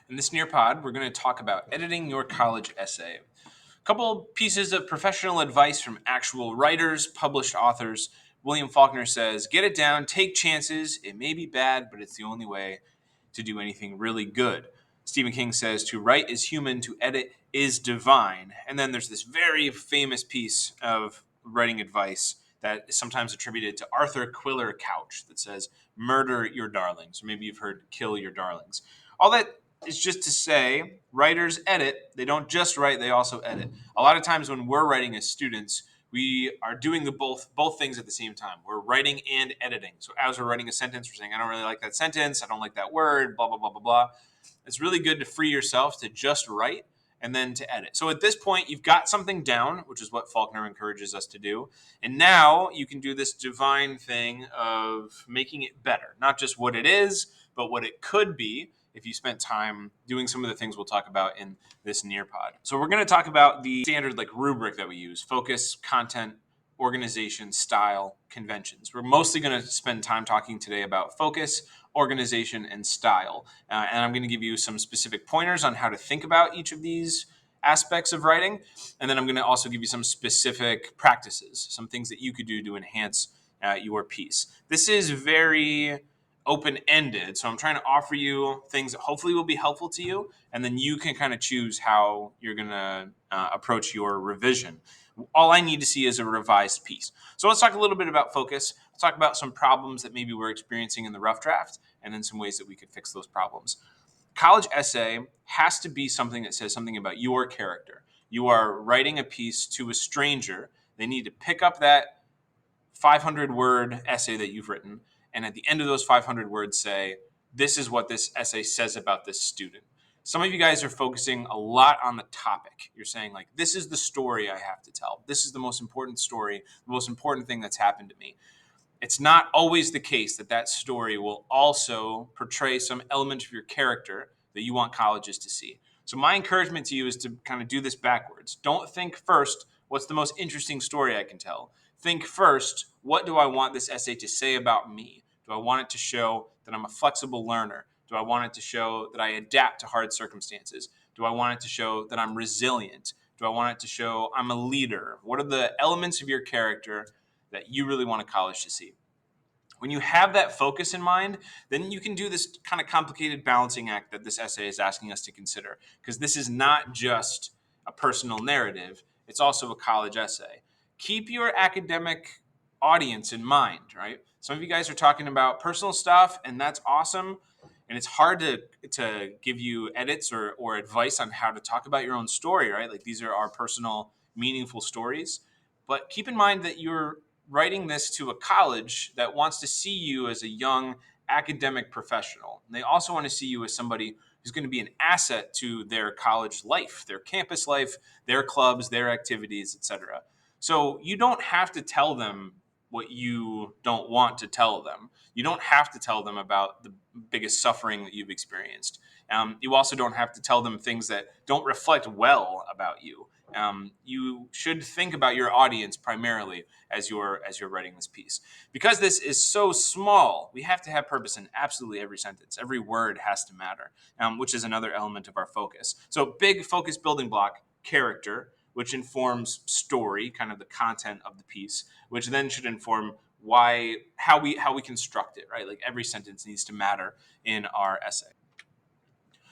In this Nearpod, we're going to talk about editing your college essay. A couple pieces of professional advice from actual writers, published authors. William Faulkner says, get it down, take chances. It may be bad, but it's the only way to do anything really good. Stephen King says, to write is human, to edit is divine. And then there's this very famous piece of writing advice that is sometimes attributed to Arthur Quiller Couch that says, murder your darlings. Or maybe you've heard kill your darlings. All that is just to say writers edit. They don't just write, they also edit. A lot of times when we're writing as students, we are doing the both things at the same time. We're writing and editing. So as we're writing a sentence, we're saying, I don't really like that sentence, I don't like that word, blah, blah, blah, blah, blah. It's really good to free yourself to just write and then to edit. So at this point, you've got something down, which is what Faulkner encourages us to do. And now you can do this divine thing of making it better, not just what it is, but what it could be if you spent time doing some of the things we'll talk about in this Nearpod. So we're going to talk about the standard rubric that we use: focus, content, organization, style, conventions. We're mostly going to spend time talking today about focus, organization, and style. And I'm going to give you some specific pointers on how to think about each of these aspects of writing. And then I'm going to also give you some specific practices, some things that you could do to enhance your piece. This is very open-ended, so I'm trying to offer you things that hopefully will be helpful to you, and then you can kind of choose how you're going to approach your revision. All I need to see is a revised piece. So let's talk a little bit about focus. Let's talk about some problems that maybe we're experiencing in the rough draft, and then some ways that we could fix those problems. College essay has to be something that says something about your character. You are writing a piece to a stranger. They need to pick up that 500-word essay that you've written, and at the end of those 500 words say, this is what this essay says about this student. Some of you guys are focusing a lot on the topic. You're saying, this is the story I have to tell. This is the most important story, the most important thing that's happened to me. It's not always the case that that story will also portray some element of your character that you want colleges to see. So my encouragement to you is to kind of do this backwards. Don't think first, what's the most interesting story I can tell? Think first, what do I want this essay to say about me? Do I want it to show that I'm a flexible learner? Do I want it to show that I adapt to hard circumstances? Do I want it to show that I'm resilient? Do I want it to show I'm a leader? What are the elements of your character that you really want a college to see? When you have that focus in mind, then you can do this kind of complicated balancing act that this essay is asking us to consider, because this is not just a personal narrative, it's also a college essay. Keep your academic audience in mind, right? Some of you guys are talking about personal stuff, and that's awesome. And it's hard to give you edits or advice on how to talk about your own story, right? These are our personal, meaningful stories. But keep in mind that you're writing this to a college that wants to see you as a young academic professional. And they also want to see you as somebody who's going to be an asset to their college life, their campus life, their clubs, their activities, etc. So you don't have to tell them what you don't want to tell them. You don't have to tell them about the biggest suffering that you've experienced. You also don't have to tell them things that don't reflect well about you. You should think about your audience primarily as you're writing this piece. Because this is so small, we have to have purpose in absolutely every sentence. Every word has to matter, which is another element of our focus. So big focus building block: character, which informs story, kind of the content of the piece, which then should inform how we construct it, right? Every sentence needs to matter in our essay.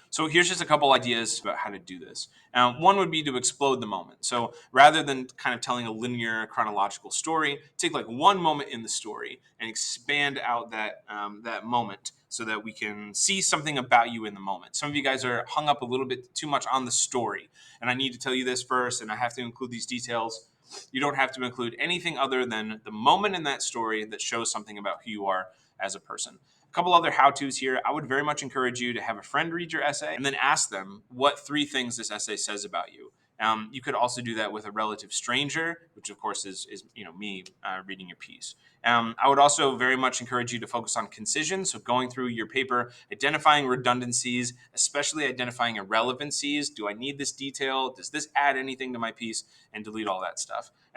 So here's just a couple ideas about how to do this. One would be to explode the moment. So rather than kind of telling a linear chronological story, take one moment in the story and expand out that moment so that we can see something about you in the moment. Some of you guys are hung up a little bit too much on the story, and I need to tell you this first, and I have to include these details. You don't have to include anything other than the moment in that story that shows something about who you are as a person. A couple other how-tos here. I would very much encourage you to have a friend read your essay and then ask them what 3 things this essay says about you. You could also do that with a relative stranger, which of course is me reading your piece. I would also very much encourage you to focus on concision, so going through your paper, identifying redundancies, especially identifying irrelevancies. Do I need this detail? Does this add anything to my piece? And delete all that stuff.